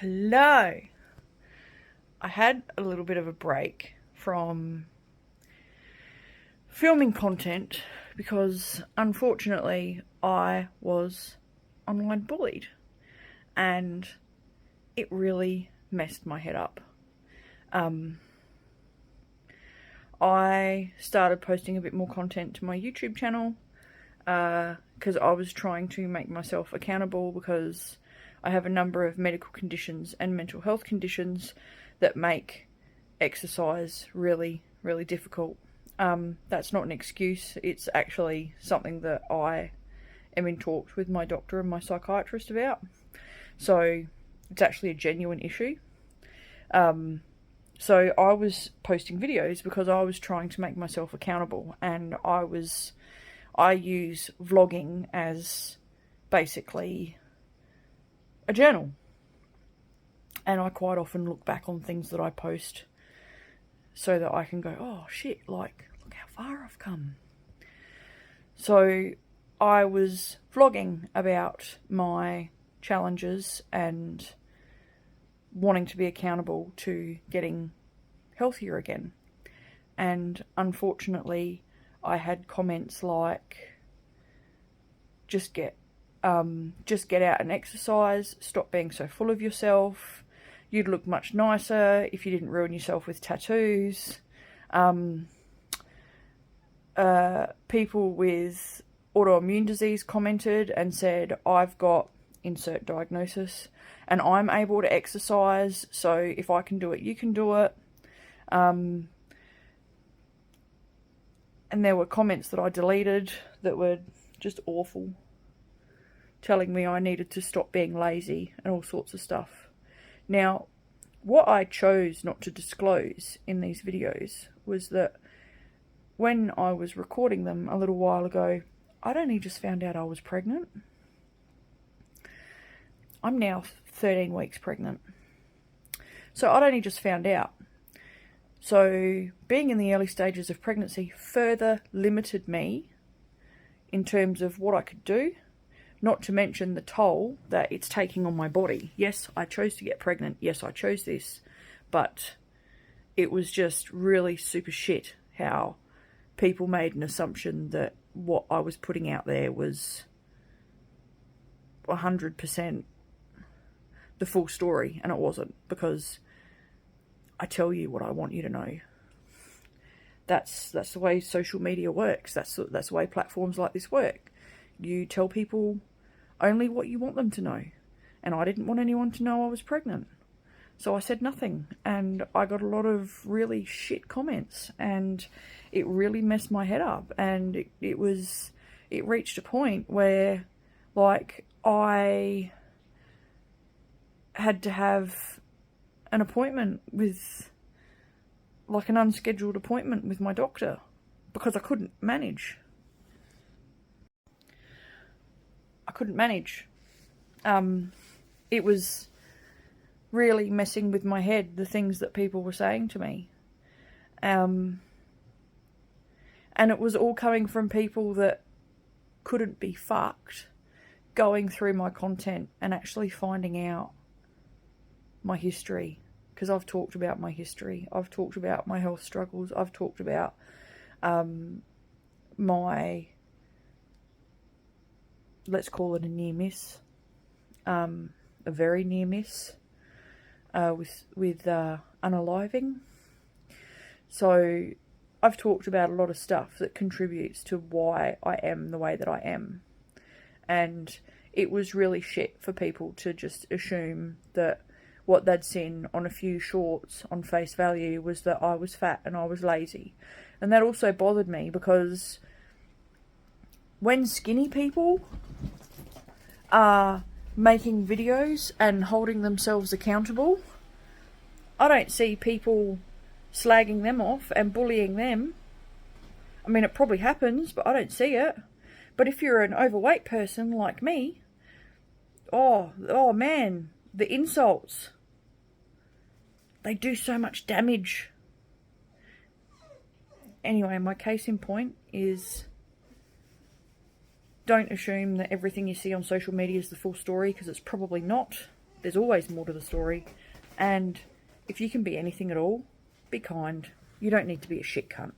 Hello. I had a little bit of a break from filming content because unfortunately I was online bullied and it really messed my head up. I started posting a bit more content to my YouTube channel because I was trying to make myself accountable because I have a number of medical conditions and mental health conditions that make exercise really, really difficult. That's not an excuse. It's actually something that I am in talks with my doctor and my psychiatrist about. So it's actually a genuine issue. So I was posting videos because I was trying to make myself accountable, and I use vlogging as basically a journal. And I quite often look back on things that I post so that I can go, oh shit, like, look how far I've come. So I was vlogging about my challenges and wanting to be accountable to getting healthier again. And unfortunately, I had comments like, just get out and exercise, stop being so full of yourself, you'd look much nicer if you didn't ruin yourself with tattoos. People with autoimmune disease commented and said, I've got insert diagnosis and I'm able to exercise, so if I can do it, you can do it. And there were comments that I deleted that were just awful, telling me I needed to stop being lazy and all sorts of stuff. Now, what I chose not to disclose in these videos was that when I was recording them a little while ago, I'd only just found out I was pregnant. I'm now 13 weeks pregnant. So I'd only just found out. So being in the early stages of pregnancy further limited me in terms of what I could do, not to mention the toll that it's taking on my body. Yes, I chose to get pregnant. Yes, I chose this. But it was just really super shit how people made an assumption that what I was putting out there was 100% the full story, and it wasn't, because I tell you what I want you to know. That's the way social media works. That's the way platforms like this work. You tell people only what you want them to know. And I didn't want anyone to know I was pregnant. So I said nothing. And I got a lot of really shit comments. And it really messed my head up. And it reached a point where, like, I had to have an appointment with, like, an unscheduled appointment with my doctor because I couldn't manage. It was really messing with my head, the things that people were saying to me. And it was all coming from people that couldn't be fucked, going through my content and actually finding out my history. Because I've talked about my history. I've talked about my health struggles. I've talked about my, let's call it a near miss, a very near miss with unaliving. So I've talked about a lot of stuff that contributes to why I am the way that I am. And it was really shit for people to just assume that what they'd seen on a few shorts on face value was that I was fat and I was lazy. And that also bothered me because when skinny people are making videos and holding themselves accountable, I don't see people slagging them off and bullying them. I mean, it probably happens, but I don't see it. But if you're an overweight person like me, oh man, the insults, they do so much damage. Anyway, my case in point is, don't assume that everything you see on social media is the full story, because it's probably not. There's always more to the story. And if you can be anything at all, be kind. You don't need to be a shit cunt.